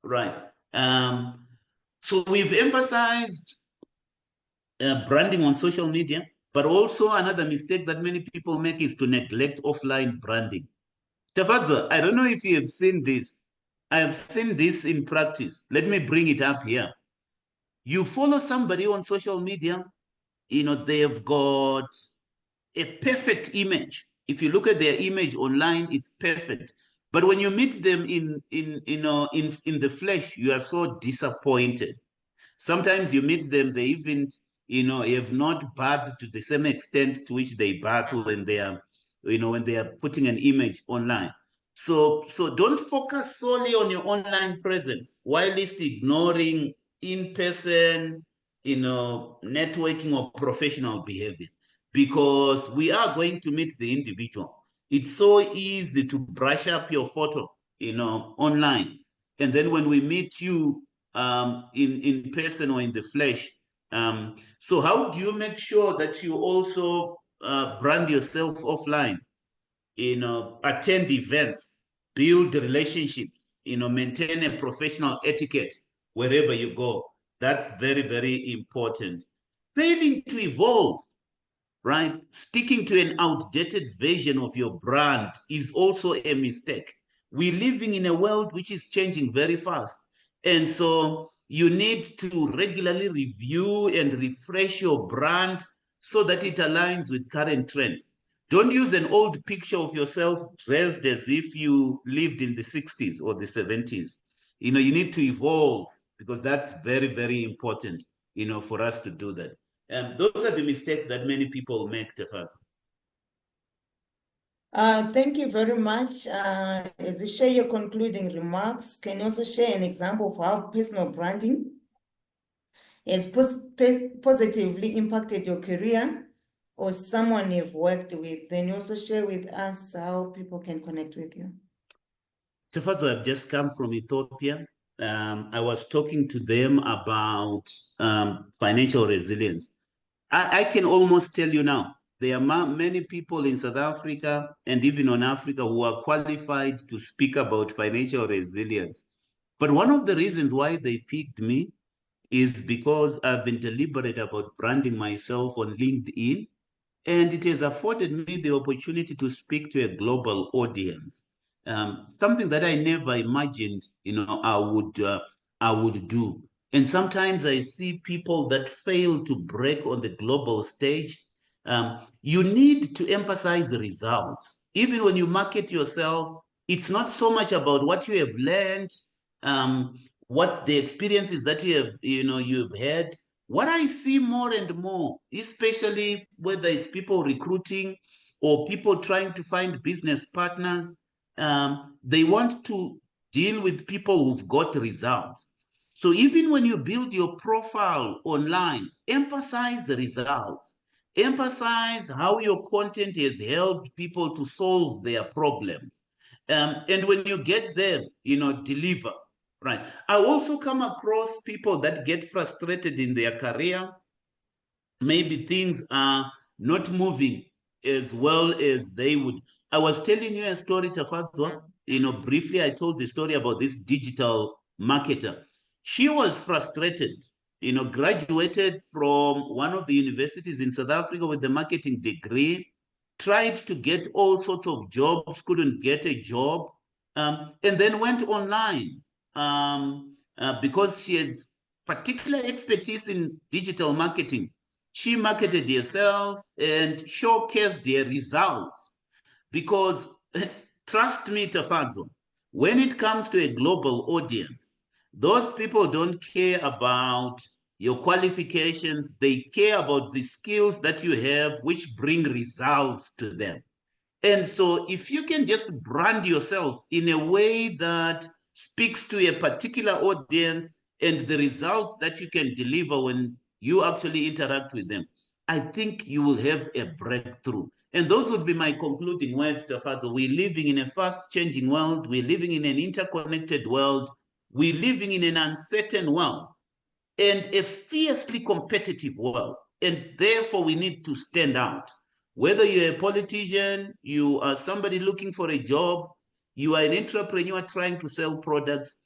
right? So we've emphasized branding on social media, but also another mistake that many people make is to neglect offline branding. Tafadza, I don't know if you have seen this. I have seen this in practice. Let me bring it up here. You follow somebody on social media, they've got a perfect image. If you look at their image online, it's perfect. But when you meet them in the flesh, you are so disappointed. Sometimes you meet them, they even, have not bathed to the same extent to which they bath when they are, when they are putting an image online. So don't focus solely on your online presence, while least ignoring in-person, networking or professional behavior, because we are going to meet the individual. It's so easy to brush up your photo, online. And then when we meet you in person or in the flesh. So how do you make sure that you also brand yourself offline? Attend events, build relationships, maintain a professional etiquette wherever you go. That's very, very important. Failing to evolve, right? Sticking to an outdated version of your brand is also a mistake. We're living in a world which is changing very fast. And so you need to regularly review and refresh your brand so that it aligns with current trends. Don't use an old picture of yourself dressed as if you lived in the 60s or the 70s. You need to evolve, because that's very, very important, for us to do that. Those are the mistakes that many people make, Tefaz. Thank you very much. As you share your concluding remarks, can you also share an example of how personal branding has positively impacted your career or someone you've worked with? Then you also share with us how people can connect with you. Tefaz, I've just come from Ethiopia. I was talking to them about financial resilience. I can almost tell you now, there are many people in South Africa and even on Africa who are qualified to speak about financial resilience. But one of the reasons why they picked me is because I've been deliberate about branding myself on LinkedIn, and it has afforded me the opportunity to speak to a global audience. Something that I never imagined, I would do. And sometimes I see people that fail to break on the global stage. You need to emphasize the results. Even when you market yourself, it's not so much about what you have learned, what the experiences that you've had. What I see more and more, especially whether it's people recruiting or people trying to find business partners, they want to deal with people who've got results. So even when you build your profile online, emphasize the results. Emphasize how your content has helped people to solve their problems. And when you get there, deliver. Right. I also come across people that get frustrated in their career. Maybe things are not moving as well as they would. I was telling you a story, Tafadzwa. Briefly, I told the story about this digital marketer. She was frustrated, graduated from one of the universities in South Africa with a marketing degree, tried to get all sorts of jobs, couldn't get a job, and then went online because she had particular expertise in digital marketing. She marketed herself and showcased her results because trust me, Tafadzo, when it comes to a global audience, those people don't care about your qualifications. They care about the skills that you have, which bring results to them. And so if you can just brand yourself in a way that speaks to a particular audience and the results that you can deliver when you actually interact with them, I think you will have a breakthrough. And those would be my concluding words, Tafazo. We're living in a fast-changing world. We're living in an interconnected world. We're living in an uncertain world and a fiercely competitive world. And therefore, we need to stand out. Whether you're a politician, you are somebody looking for a job, you are an entrepreneur trying to sell products,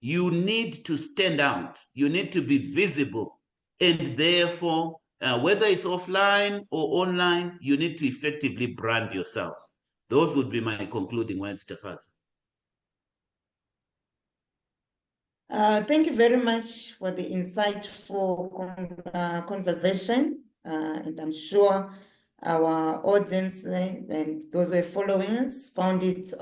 you need to stand out. You need to be visible. And therefore, whether it's offline or online, you need to effectively brand yourself. Those would be my concluding words, Stefan. Thank you very much for the insightful conversation. And I'm sure our audience and those who are following us found it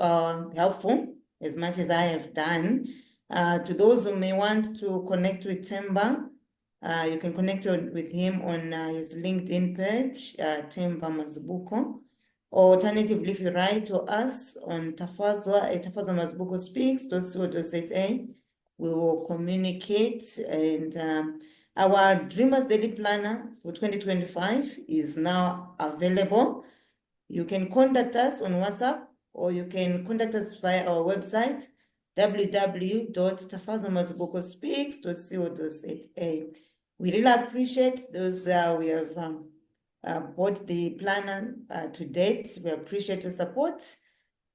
helpful as much as I have done. To those who may want to connect with Themba, you can connect with him on his LinkedIn page, Themba Mazibuko. Or alternatively, if you write to us on Tafadzwa Mazibuko speaks.co.za, we will communicate. And our Dreamers Daily Planner for 2025 is now available. You can contact us on WhatsApp, or you can contact us via our website, www.tafadzwamazibukospeaks.co.za. We really appreciate those we have bought the planner to date. We appreciate your support.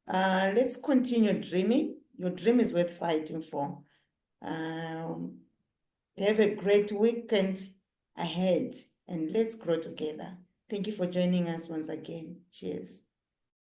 Let's continue dreaming. Your dream is worth fighting for. Have a great weekend ahead, and let's grow together. Thank you for joining us once again. Cheers.